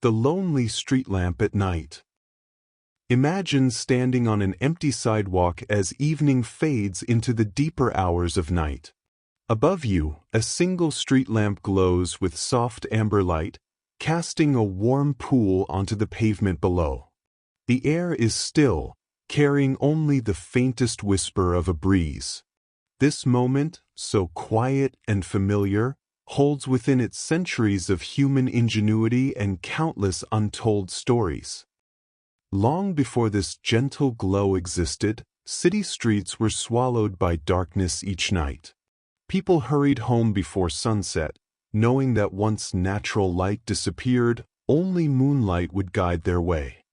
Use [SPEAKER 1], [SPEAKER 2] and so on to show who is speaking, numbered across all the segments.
[SPEAKER 1] The lonely street lamp at night. Imagine standing on an empty sidewalk as evening fades into the deeper hours of night. Above you, a single street lamp glows with soft amber light, casting a warm pool onto the pavement below. The air is still, carrying only the faintest whisper of a breeze. This moment, so quiet and familiar, holds within it centuries of human ingenuity and countless untold stories. Long before this gentle glow existed, city streets were swallowed by darkness each night. People hurried home before sunset, knowing that once natural light disappeared, only moonlight would guide their way.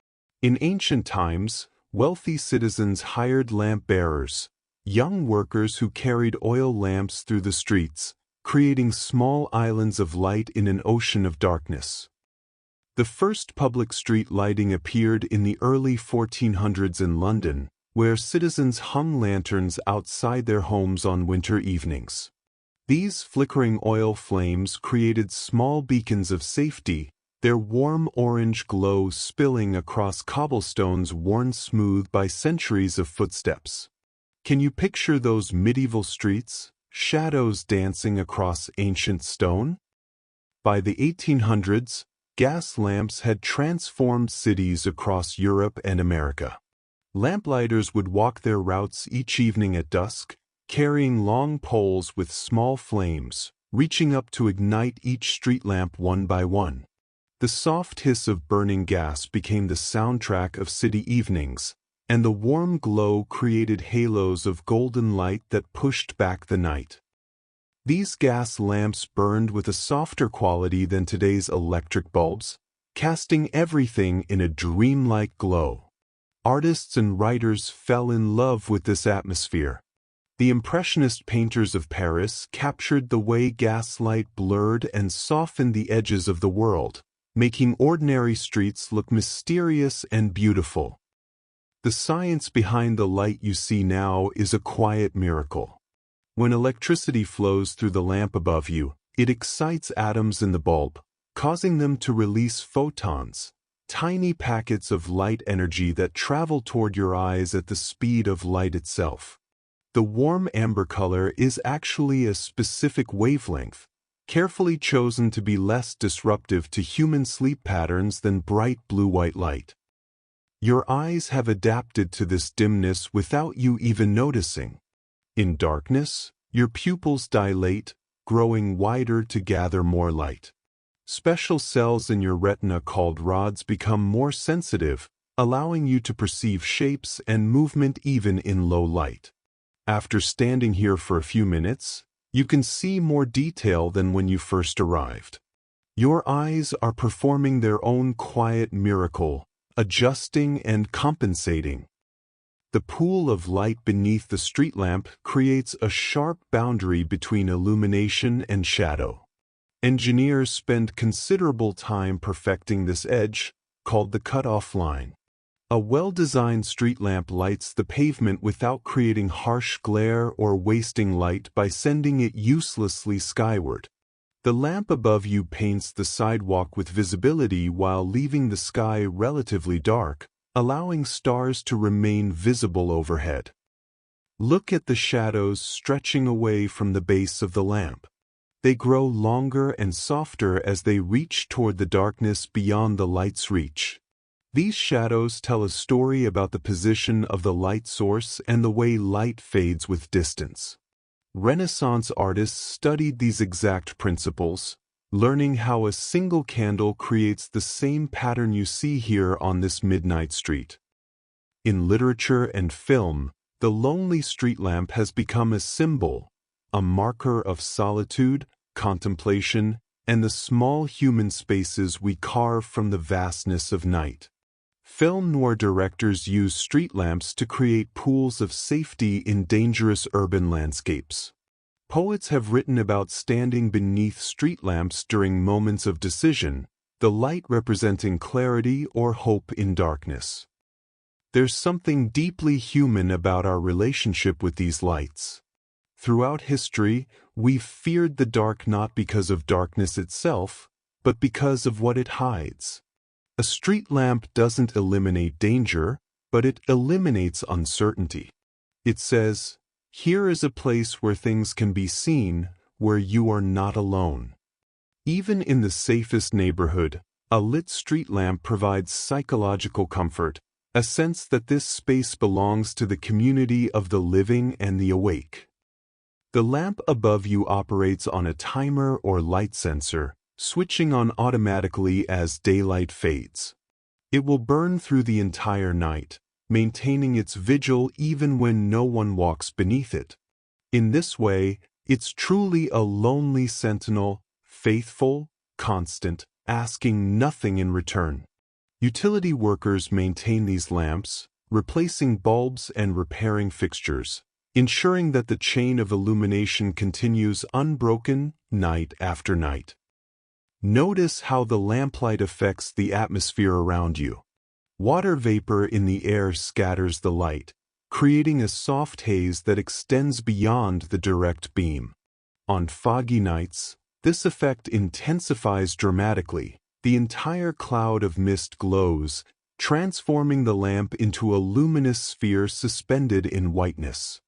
[SPEAKER 1] In ancient times, wealthy citizens hired lamp-bearers, young workers who carried oil lamps through the streets, creating small islands of light in an ocean of darkness. The first public street lighting appeared in the early 1400s in London, where citizens hung lanterns outside their homes on winter evenings. These flickering oil flames created small beacons of safety, their warm orange glow spilling across cobblestones worn smooth by centuries of footsteps. Can you picture those medieval streets, shadows dancing across ancient stone? By the 1800s, gas lamps had transformed cities across Europe and America. Lamplighters would walk their routes each evening at dusk, carrying long poles with small flames, reaching up to ignite each street lamp one by one. The soft hiss of burning gas became the soundtrack of city evenings, and the warm glow created halos of golden light that pushed back the night. These gas lamps burned with a softer quality than today's electric bulbs, casting everything in a dreamlike glow. Artists and writers fell in love with this atmosphere. The Impressionist painters of Paris captured the way gaslight blurred and softened the edges of the world, making ordinary streets look mysterious and beautiful. The science behind the light you see now is a quiet miracle. When electricity flows through the lamp above you, it excites atoms in the bulb, causing them to release photons, tiny packets of light energy that travel toward your eyes at the speed of light itself. The warm amber color is actually a specific wavelength, carefully chosen to be less disruptive to human sleep patterns than bright blue-white light. Your eyes have adapted to this dimness without you even noticing. In darkness, your pupils dilate, growing wider to gather more light. Special cells in your retina called rods become more sensitive, allowing you to perceive shapes and movement even in low light. After standing here for a few minutes, you can see more detail than when you first arrived. Your eyes are performing their own quiet miracle, adjusting and compensating. The pool of light beneath the street lamp creates a sharp boundary between illumination and shadow. Engineers spend considerable time perfecting this edge, called the cutoff line. A well-designed street lamp lights the pavement without creating harsh glare or wasting light by sending it uselessly skyward. The lamp above you paints the sidewalk with visibility while leaving the sky relatively dark, allowing stars to remain visible overhead. Look at the shadows stretching away from the base of the lamp. They grow longer and softer as they reach toward the darkness beyond the light's reach. These shadows tell a story about the position of the light source and the way light fades with distance. Renaissance artists studied these exact principles, learning how a single candle creates the same pattern you see here on this midnight street. In literature and film, the lonely street lamp has become a symbol, a marker of solitude, contemplation, and the small human spaces we carve from the vastness of night. Film noir directors use street lamps to create pools of safety in dangerous urban landscapes. Poets have written about standing beneath street lamps during moments of decision, the light representing clarity or hope in darkness. There's something deeply human about our relationship with these lights. Throughout history, we've feared the dark not because of darkness itself, but because of what it hides. A street lamp doesn't eliminate danger, but it eliminates uncertainty. It says, here is a place where things can be seen, where you are not alone. Even in the safest neighborhood, a lit street lamp provides psychological comfort, a sense that this space belongs to the community of the living and the awake. The lamp above you operates on a timer or light sensor, switching on automatically as daylight fades. It will burn through the entire night, maintaining its vigil even when no one walks beneath it. In this way, it's truly a lonely sentinel, faithful, constant, asking nothing in return. Utility workers maintain these lamps, replacing bulbs and repairing fixtures, ensuring that the chain of illumination continues unbroken night after night. Notice how the lamplight affects the atmosphere around you. Water vapor in the air scatters the light, creating a soft haze that extends beyond the direct beam. On foggy nights, this effect intensifies dramatically. The entire cloud of mist glows, transforming the lamp into a luminous sphere suspended in whiteness.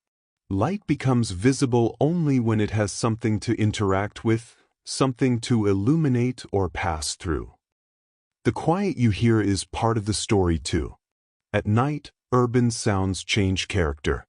[SPEAKER 1] Light becomes visible only when it has something to interact with, something to illuminate or pass through. The quiet you hear is part of the story too. At night, urban sounds change character.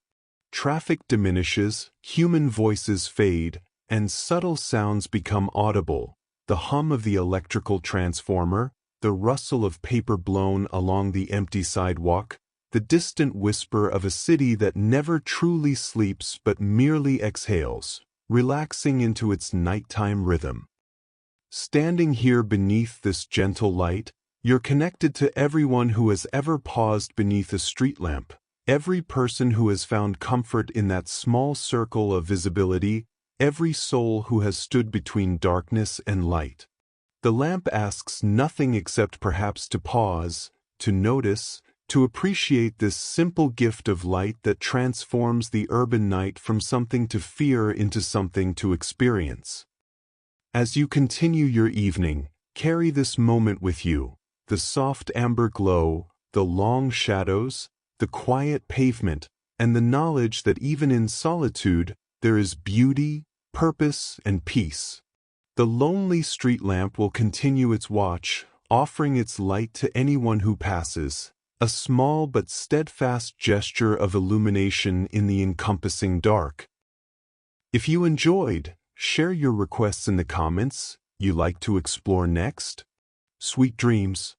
[SPEAKER 1] Traffic diminishes, human voices fade, and subtle sounds become audible. The hum of the electrical transformer, the rustle of paper blown along the empty sidewalk, the distant whisper of a city that never truly sleeps but merely exhales, relaxing into its nighttime rhythm. Standing here beneath this gentle light, you're connected to everyone who has ever paused beneath a street lamp, every person who has found comfort in that small circle of visibility, every soul who has stood between darkness and light. The lamp asks nothing except perhaps to pause, to notice, to appreciate this simple gift of light that transforms the urban night from something to fear into something to experience. As you continue your evening, carry this moment with you, the soft amber glow, the long shadows, the quiet pavement, and the knowledge that even in solitude, there is beauty, purpose, and peace. The lonely street lamp will continue its watch, offering its light to anyone who passes, a small but steadfast gesture of illumination in the encompassing dark. If you enjoyed, share your requests in the comments. You like to explore next? Sweet dreams.